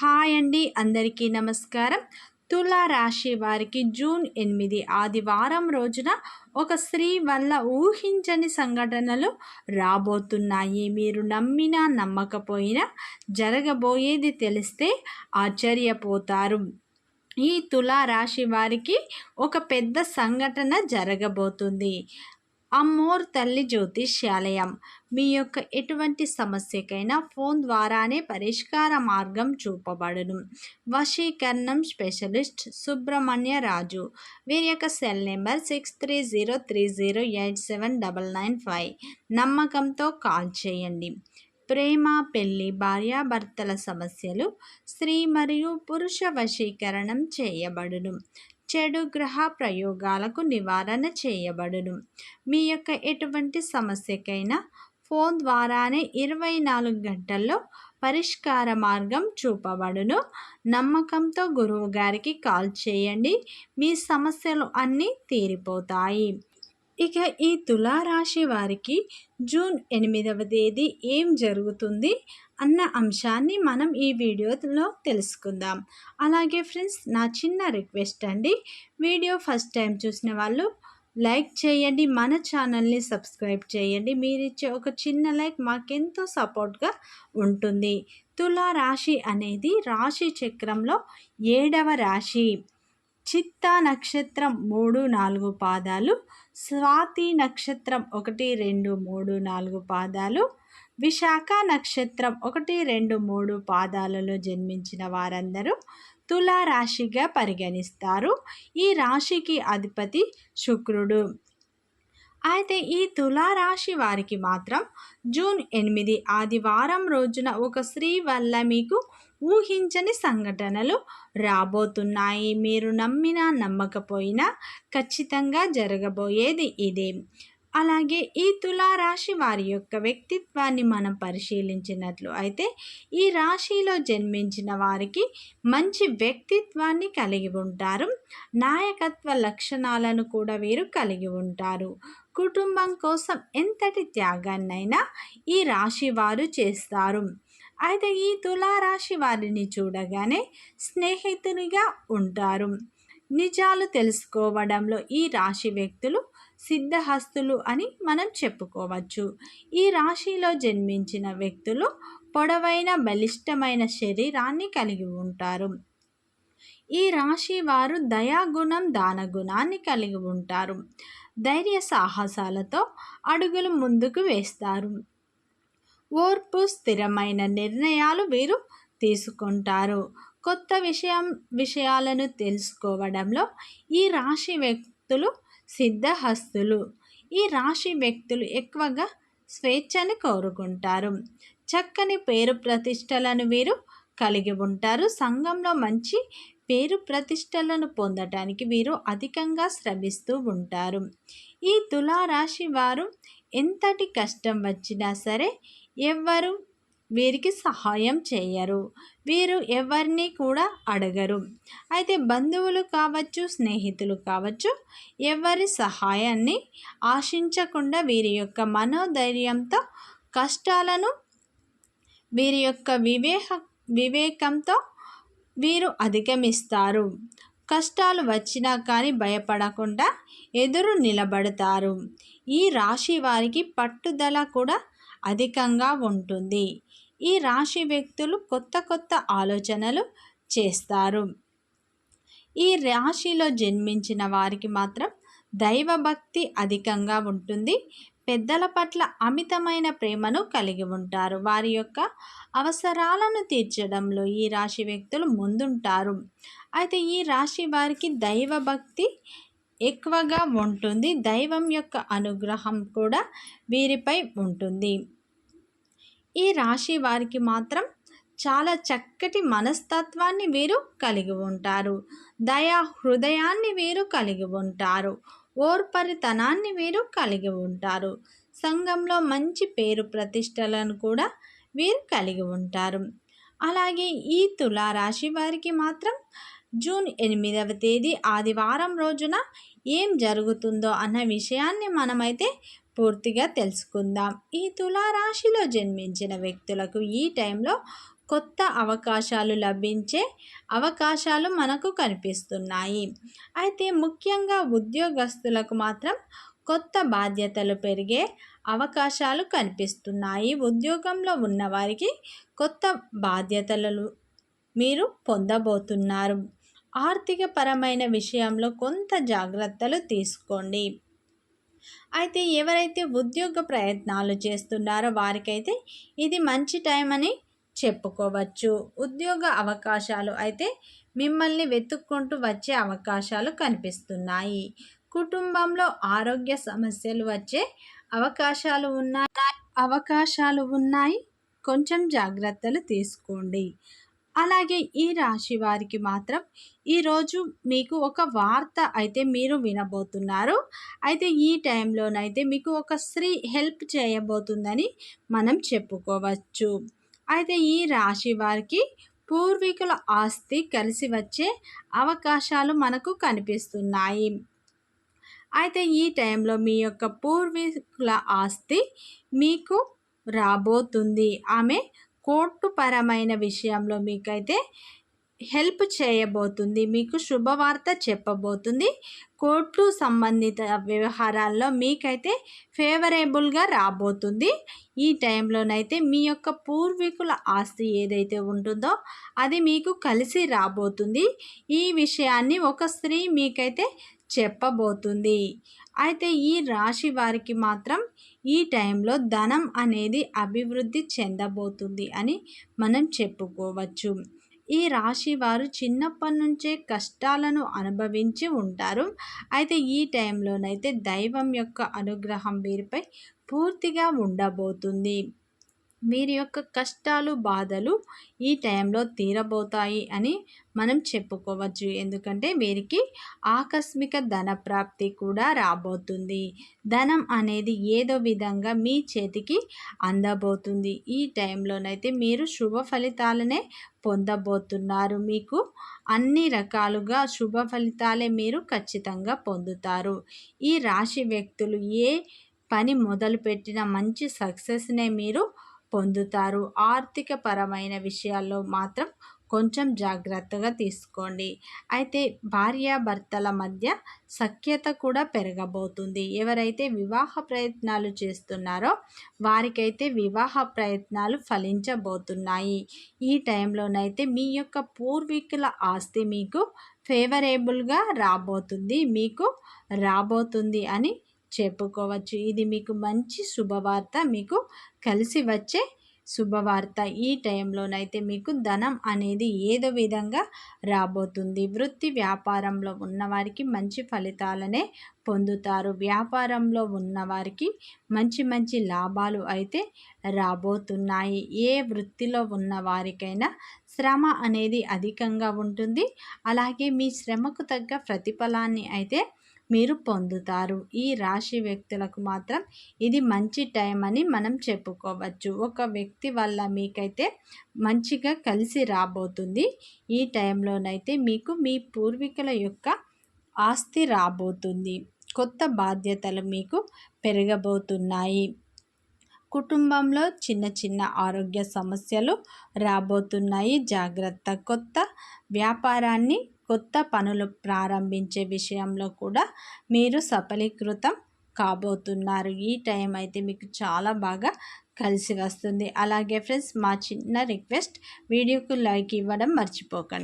Hi అండి, అందరికీ నమస్కారం. తులా రాశి వారికి జూన్ 8 ఆదివారం రోజున ఒక స్త్రీ వల్ల ఊహించని సంఘటనలు రాబోతున్నాయి. మీరు నమ్మినా నమ్మకపోయినా జరగబోయేది తెలిస్తే ఆశ్చర్యపోతారు. ఈ తులా రాశి వారికి ఒక పెద్ద సంఘటన జరగబోతుంది. అమ్మోర్ తల్లి జ్యోతిష్యాలయం మీ యొక్క ఎటువంటి సమస్యకైనా ఫోన్ ద్వారానే పరిష్కార మార్గం చూపబడును. వశీకరణం స్పెషలిస్ట్ సుబ్రహ్మణ్య రాజు. వీరి యొక్క సెల్ నెంబర్ 6303087995. నమ్మకంతో కాల్ చేయండి. ప్రేమ, పెళ్లి, భార్యాభర్తల సమస్యలు, స్త్రీ మరియు పురుష వశీకరణం చేయబడును. చెడు గ్రహ ప్రయోగాలకు నివారణ చేయబడును. మీ యొక్క ఎటువంటి సమస్యకైనా ఫోన్ ద్వారానే 24 గంటల్లో పరిష్కార మార్గం చూపబడును. నమ్మకంతో గురువు గారికి కాల్ చేయండి. మీ సమస్యలు అన్నీ తీరిపోతాయి. ఇక ఈ తులారాశి వారికి జూన్ 8వ తేదీ ఏం జరుగుతుంది అన్న అంశాన్ని మనం ఈ వీడియోలో తెలుసుకుందాం. అలాగే ఫ్రెండ్స్, నా చిన్న రిక్వెస్ట్ అండి, వీడియో ఫస్ట్ టైం చూసిన వాళ్ళు లైక్ చేయండి, మన ఛానల్ని సబ్స్క్రైబ్ చేయండి. మీరిచ్చే ఒక చిన్న లైక్ మాకెంతో సపోర్ట్గా ఉంటుంది. తులారాశి అనేది రాశి చక్రంలో 7వ రాశి. చిత్తా నక్షత్రం 3, 4 పాదాలు, స్వాతి నక్షత్రం 1, 2, 3, 4 పాదాలు, విశాఖ నక్షత్రం 1, 2, 3 పాదాలలో జన్మించిన వారందరూ తులారాశిగా పరిగణిస్తారు. ఈ రాశికి అధిపతి శుక్రుడు. అయితే ఈ తులారాశి వారికి మాత్రం జూన్ 8 ఆదివారం రోజున ఒక స్త్రీ వల్ల మీకు ఊహించని సంఘటనలు రాబోతున్నాయి. మీరు నమ్మినా నమ్మకపోయినా ఖచ్చితంగా జరగబోయేది ఇదే. అలాగే ఈ తులారాశి వారి యొక్క వ్యక్తిత్వాన్ని మనం పరిశీలించినట్లు అయితే ఈ రాశిలో జన్మించిన వారికి మంచి వ్యక్తిత్వాన్ని కలిగి ఉంటారు. నాయకత్వ లక్షణాలను కూడా వీరు కలిగి ఉంటారు. కుటుంబం కోసం ఎంతటి త్యాగాన్నైనా ఈ రాశి వారు చేస్తారు. అయితే ఈ తులారాశి వారిని చూడగానే స్నేహితునిగా ఉంటారు. నిజాలు తెలుసుకోవడంలో ఈ రాశి వ్యక్తులు సిద్ధహస్తులు అని మనం చెప్పుకోవచ్చు. ఈ రాశిలో జన్మించిన వ్యక్తులు పొడవైన బలిష్టమైన శరీరాన్ని కలిగి ఉంటారు. ఈ రాశి వారు దయాగుణం, దానగుణాన్ని కలిగి ఉంటారు. ధైర్య సాహసాలతో అడుగులు ముందుకు వేస్తారు. ఓర్పు, స్థిరమైన నిర్ణయాలు వీరు తీసుకుంటారు. కొత్త విషయాలను తెలుసుకోవడంలో ఈ రాశి వ్యక్తులు సిద్ధహస్తులు. ఈ రాశి వ్యక్తులు ఎక్కువగా స్వేచ్ఛను కోరుకుంటారు. చక్కని పేరు ప్రతిష్టలను వీరు కలిగి ఉంటారు. సంఘంలో మంచి పేరు ప్రతిష్టలను పొందటానికి వీరు అధికంగా శ్రమిస్తూ ఉంటారు. ఈ తులారాశి వారు ఎంతటి కష్టం వచ్చినా సరే ఎవ్వరు వీరికి సహాయం చేయరు. వీరు ఎవరిని కూడా అడగరు. అయితే బంధువులు కావచ్చు, స్నేహితులు కావచ్చు, ఎవరి సహాయాన్ని ఆశించకుండా వీరి యొక్క మనోధైర్యంతో కష్టాలను వీరి యొక్క వివేకంతో వీరు అధిగమిస్తారు. కష్టాలు వచ్చినా కానీ భయపడకుండా ఎదురు నిలబడతారు. ఈ రాశి వారికి పట్టుదల కూడా అధికంగా ఉంటుంది. ఈ రాశి వ్యక్తులు కొత్త కొత్త ఆలోచనలు చేస్తారు. ఈ రాశిలో జన్మించిన వారికి మాత్రం దైవభక్తి అధికంగా ఉంటుంది. పెద్దల పట్ల అమితమైన ప్రేమను కలిగి ఉంటారు. వారి యొక్క అవసరాలను తీర్చడంలో ఈ రాశి వ్యక్తులు ముందుంటారు. అయితే ఈ రాశి వారికి దైవభక్తి ఎక్కువగా ఉంటుంది. దైవం యొక్క అనుగ్రహం కూడా వీరిపై ఉంటుంది. ఈ రాశి వారికి మాత్రం చాలా చక్కటి మనస్తత్వాన్ని వీరు కలిగి ఉంటారు. దయా హృదయాన్ని వీరు కలిగి ఉంటారు. ఓర్పరితనాన్ని వీరు కలిగి ఉంటారు. సంఘంలో మంచి పేరు ప్రతిష్టలను కూడా వీరు కలిగి ఉంటారు. అలాగే ఈ తులారాశి వారికి మాత్రం జూన్ 8వ తేదీ ఆదివారం రోజున ఏం జరుగుతుందో అన్న విషయాన్ని మనమైతే పూర్తిగా తెలుసుకుందాం. ఈ తులారాశిలో జన్మించిన వ్యక్తులకు ఈ టైంలో కొత్త అవకాశాలు లభించే అవకాశాలు మనకు కనిపిస్తున్నాయి. అయితే ముఖ్యంగా ఉద్యోగస్తులకు మాత్రం కొత్త బాధ్యతలు పెరిగే అవకాశాలు కనిపిస్తున్నాయి. ఉద్యోగంలో ఉన్నవారికి కొత్త బాధ్యతలను మీరు పొందబోతున్నారు. ఆర్థిక పరమైన విషయంలో కొంత జాగ్రత్తలు తీసుకోండి. అయితే ఎవరైతే ఉద్యోగ ప్రయత్నాలు చేస్తున్నారో వారికైతే ఇది మంచి టైం అని చెప్పుకోవచ్చు. ఉద్యోగ అవకాశాలు అయితే మిమ్మల్ని వెతుక్కుంటూ వచ్చే అవకాశాలు కనిపిస్తున్నాయి. కుటుంబంలో ఆరోగ్య సమస్యలు వచ్చే అవకాశాలు ఉన్నాయి. కొంచెం జాగ్రత్తలు తీసుకోండి. అలాగే ఈ రాశి వారికి మాత్రం ఈరోజు మీకు ఒక వార్త అయితే మీరు వినబోతున్నారు. అయితే ఈ టైంలోనైతే మీకు ఒక స్త్రీ హెల్ప్ చేయబోతుందని మనం చెప్పుకోవచ్చు. అయితే ఈ రాశి వారికి పూర్వీకుల ఆస్తి కలిసి వచ్చే అవకాశాలు మనకు కనిపిస్తున్నాయి. అయితే ఈ టైంలో మీ యొక్క పూర్వీకుల ఆస్తి మీకు రాబోతుంది. ఆమె కోర్టుపరమైన విషయంలో మీకైతే హెల్ప్ చేయబోతుంది. మీకు శుభవార్త చెప్పబోతుంది. కోర్టు సంబంధిత వ్యవహారాల్లో మీకైతే ఫేవరేబుల్గా రాబోతుంది. ఈ టైంలోనైతే మీ యొక్క పూర్వీకుల ఆస్తి ఏదైతే ఉంటుందో అది మీకు కలిసి రాబోతుంది. ఈ విషయాన్ని ఒక స్త్రీ మీకైతే చెప్పబోతుంది. అయితే ఈ రాశి వారికి మాత్రం ఈ టైంలో ధనం అనేది అభివృద్ధి చెందబోతుంది అని మనం చెప్పుకోవచ్చు. ఈ రాశి వారు చిన్నప్పటి నుంచే కష్టాలను అనుభవించి ఉంటారు. అయితే ఈ టైంలోనైతే దైవం యొక్క అనుగ్రహం వీరిపై పూర్తిగా ఉండబోతుంది. వీరి యొక్క కష్టాలు బాధలు ఈ టైంలో తీరబోతాయి అని మనం చెప్పుకోవచ్చు. ఎందుకంటే వీరికి ఆకస్మిక ధన ప్రాప్తి కూడా రాబోతుంది. ధనం అనేది ఏదో విధంగా మీ చేతికి అందబోతుంది. ఈ టైంలోనైతే మీరు శుభ ఫలితాలనే పొందబోతున్నారు. మీకు అన్ని రకాలుగా శుభ ఫలితాలే మీరు ఖచ్చితంగా పొందుతారు. ఈ రాశి వ్యక్తులు ఏ పని మొదలుపెట్టిన మంచి సక్సెస్నే మీరు పొందుతారు. ఆర్థిక పరమైన విషయాల్లో మాత్రం కొంచెం జాగ్రత్తగా తీసుకోండి. అయితే భార్యాభర్తల మధ్య సఖ్యత కూడా పెరగబోతుంది. ఎవరైతే వివాహ ప్రయత్నాలు చేస్తున్నారో వారికైతే వివాహ ప్రయత్నాలు ఫలించబోతున్నాయి. ఈ టైంలోనైతే మీ యొక్క పూర్వీకుల ఆస్తి మీకు ఫేవరేబుల్గా మీకు రాబోతుంది అని చెప్పుకోవచ్చు. ఇది మీకు మంచి శుభవార్త, మీకు కలిసి వచ్చే శుభవార్త. ఈ టైంలోనైతే మీకు ధనం అనేది ఏదో విధంగా రాబోతుంది. వృత్తి వ్యాపారంలో ఉన్నవారికి మంచి ఫలితాలనే పొందుతారు. వ్యాపారంలో ఉన్నవారికి మంచి మంచి లాభాలు అయితే రాబోతున్నాయి. ఏ వృత్తిలో ఉన్న వారికైనా శ్రమ అనేది అధికంగా ఉంటుంది. అలాగే మీ శ్రమకు తగ్గ ప్రతిఫలాన్ని అయితే మీరు పొందుతారు. ఈ రాశి వ్యక్తులకు మాత్రం ఇది మంచి టైం అని మనం చెప్పుకోవచ్చు. ఒక వ్యక్తి వల్ల మీకైతే మంచిగా కలిసి రాబోతుంది. ఈ టైంలోనైతే మీకు మీ పూర్వీకుల యొక్క ఆస్తి రాబోతుంది. కొత్త బాధ్యతలు మీకు పెరగబోతున్నాయి. కుటుంబంలో చిన్న చిన్న ఆరోగ్య సమస్యలు రాబోతున్నాయి. జాగ్రత్త. కొత్త వ్యాపారాన్ని కొత్త పనులు ప్రారంభించే విషయంలో కూడా మీరు సఫలీకృతం కాబోతున్నారు. ఈ టైం అయితే మీకు చాలా బాగా కలిసి వస్తుంది. అలాగే ఫ్రెండ్స్, మా చిన్న రిక్వెస్ట్, వీడియోకు లైక్ ఇవ్వడం మర్చిపోకండి.